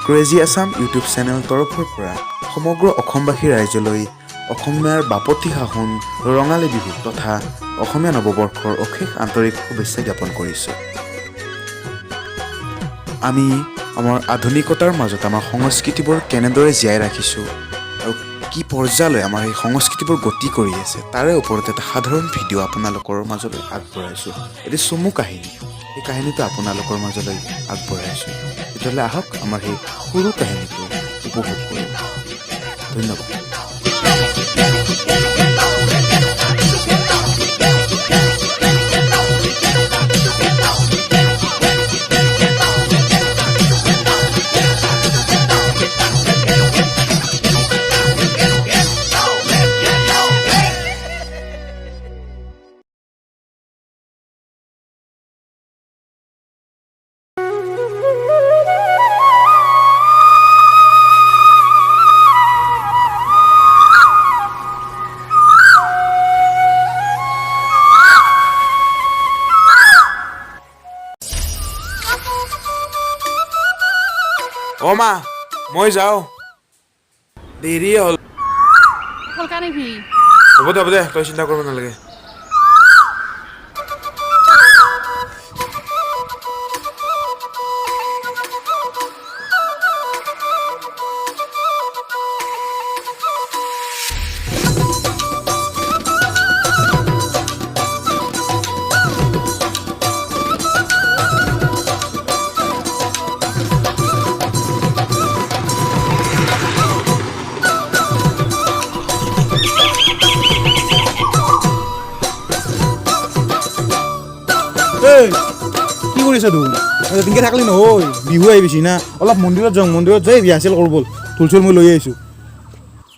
Crazy Assam YouTube channel তৰফৰ পৰা সমগ্ৰ অসমবাসী ৰাইজলৈ অসমীয়াৰ বাপতি সাহোন ৰঙালী বিহু তথা অসমীয়া নৱবৰ্ষৰ অশেষ আন্তৰিক শুভেচ্ছা জ্ঞাপন কৰিছোঁ। আমি আমাৰ আধুনিকতাৰ মাজত আমাৰ সংস্কৃতিবোৰ কেনেদৰে জীয়াই ৰাখিছোঁ আৰু কি পৰ্যায়লৈ আমাৰ এই সংস্কৃতিবোৰ গতি কৰি আছে তাৰে ওপৰত এটা সাধাৰণ ভিডিঅ' আপোনালোকৰ মাজলৈ আগবঢ়াইছোঁ। এটি চমু কাহিনী, এই কাহিনীটো আপোনালোকৰ মাজলৈ আগবঢ়াইছোঁ। তেতিয়াহ'লে আহক আমাৰ সেই সৰু কাহিনীটো উপভোগ কৰোঁ। ধন্যবাদ। অ' মা, মই যাওঁ, দেৰি হ'ল। হ'ব দে, তই চিন্তা কৰিব নালাগে। কি কৰিছা তুমি? তেনেকৈ থাকলি নহয়, বিহু আহিছে না, অলপ মন্দিৰত যাওঁ, মন্দিৰত যাই ৰিহাৰ্চেল কৰোঁ ব'ল। ঢোল চোল মই লৈ আহিছোঁ।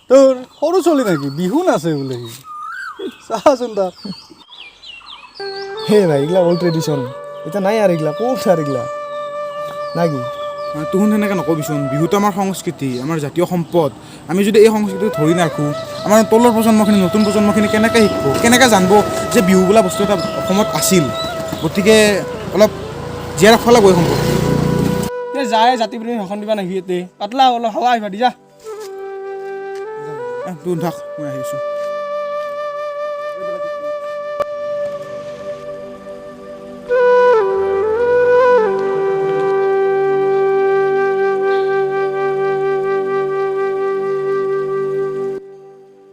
তোৰ সৰু চলি নেকি? বিহু নাচে বোলে সি, চাচোন তাক। হে ভাই, এইগিলা অল্ড ট্ৰেডিশ্যন, এতিয়া নাই আৰু এইগিলা, ক'ত আৰু এইগিলা নাই কি? তোহোন তেনেকৈ নকবিচোন, বিহুটো আমাৰ সংস্কৃতি, আমাৰ জাতীয় সম্পদ। আমি যদি এই সংস্কৃতিটো ধৰি নাৰাখোঁ, আমাৰ তলৰ প্ৰজন্মখিনি, নতুন প্ৰজন্মখিনি কেনেকৈ শিকিব, কেনেকৈ জানিব যে বিহু বোলা বস্তু এটা অসমত আছিল। গতিকে অলপ জীয়াই ৰাখিব লাগিব এই সম্পদ। যায় জাতি প্ৰেমী ভাষণ দিবা নাহি ইয়াতে, পাতলা অলপ হাৱা আহিবা দি যা। তোৰ থাক, মই আহিছোঁ।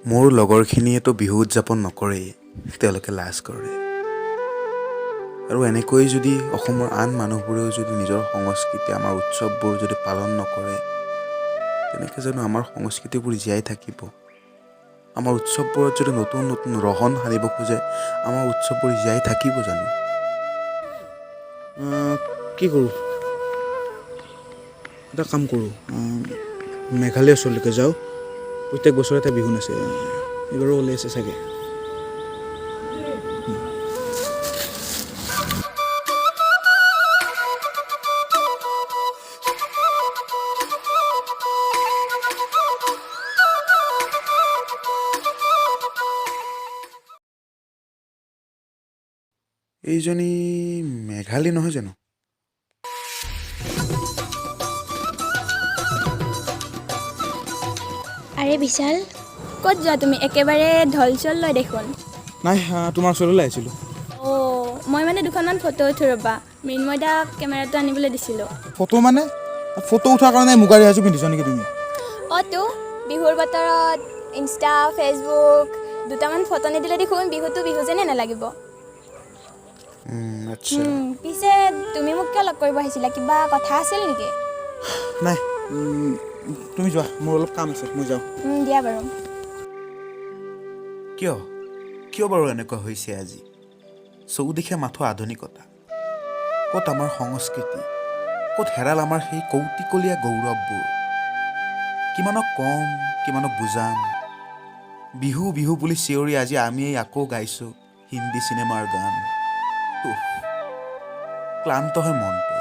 মোৰ লগৰখিনিয়েতো বিহু উদযাপন নকৰেই, তেওঁলোকে লাজ কৰে। আৰু এনেকৈ যদি অসমৰ আন মানুহবোৰেও যদি নিজৰ সংস্কৃতি, আমাৰ উৎসৱবোৰ যদি পালন নকৰে, তেনেকৈ জানো আমাৰ সংস্কৃতিবোৰ জীয়াই থাকিব? আমাৰ উৎসৱবোৰত যদি নতুন নতুন ৰহন সানিব খোজে, আমাৰ উৎসৱবোৰ জীয়াই থাকিব জানো? কি কৰোঁ? এটা কাম কৰোঁ, মেঘালয় ওচৰলৈকে যাওঁ। প্ৰত্যেক বছৰে এটা বিহু নাচে, এইবাৰো ওলাইছে চাগে। এইজনী মেঘালী নহয় জানো? আৰে বিশাল, ক'ত যোৱা তুমি? একেবাৰে ঢল চল লয় দেখোন। নাই, তোমাৰ ওচৰলৈ আহিছিলোঁ। অঁ, মই মানে দুখনমান ফটো উঠো ৰ'বা, মৃন্ময় দাক কেমেৰাটো আনিবলৈ দিছিলোঁ। ফটো মানে? ফটো উঠাৰ কাৰণে মুগা ৰিহাযোৰ পিন্ধিছ নেকি তুমি? অঁ তো, বিহুৰ বতৰত ইনষ্টা, ফেচবুক দুটামান ফটো নিদিলে দেখোন বিহুটো বিহু যেনে নালাগিব। আচ্ছা। পিছে তুমি মোক কিয় লগ কৰিব আহিছিলা? কিবা কথা আছিল নেকি? নাই, তুমি যোৱা, মোৰ অলপ কাম আছে, মই যাওঁ। দিয়া বাৰু। কিয় বাৰু এনেকুৱা হৈছে আজি? চৌদিশে মাথো আধুনিকতা, ক'ত আমাৰ সংস্কৃতি, ক'ত হেৰাল আমাৰ সেই কৌতিকলীয়া গৌৰৱবোৰ? কিমানক কম, কিমানক বুজাম? বিহু বিহু বুলি চিঞৰি আজি আমি আকৌ গাইছোঁ হিন্দী চিনেমাৰ গান। ক্লান্ত হয় মনটো,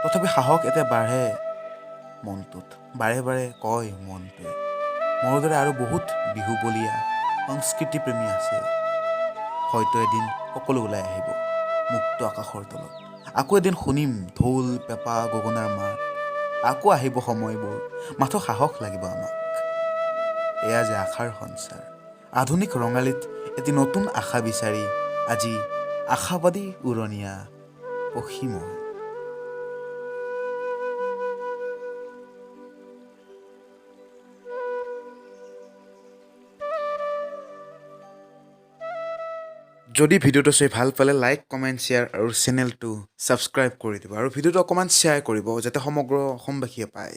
তথাপি সাহস এটা বাঢ়ে মনটোত, বাৰে বাৰে কয় মনটোৱে, মোৰ দৰে আৰু বহুত বিহু বলীয়া সংস্কৃতিপ্ৰেমী আছে, হয়তো এদিন সকলো ওলাই আহিব মুক্ত আকাশৰ তলত। আকৌ এদিন শুনিম ঢোল, পেঁপা, গগনাৰ মাত, আকৌ আহিব সময়বোৰ, মাথো সাহস লাগিব আমাক। এয়া যে আশাৰ সঞ্চাৰ, আধুনিক ৰঙালীত এটি নতুন আশা বিচাৰি আজি আশাবাদী উৰণীয়া পখী মই। যদি ভিডিঅ'টো চাই ভাল পালে লাইক, কমেণ্ট, শ্বেয়াৰ আৰু চেনেলটো ছাবস্ক্ৰাইব কৰি দিব আৰু ভিডিঅ'টো অকণমান শ্বেয়াৰ কৰিব যাতে সমগ্ৰ অসমবাসীয়ে পায়।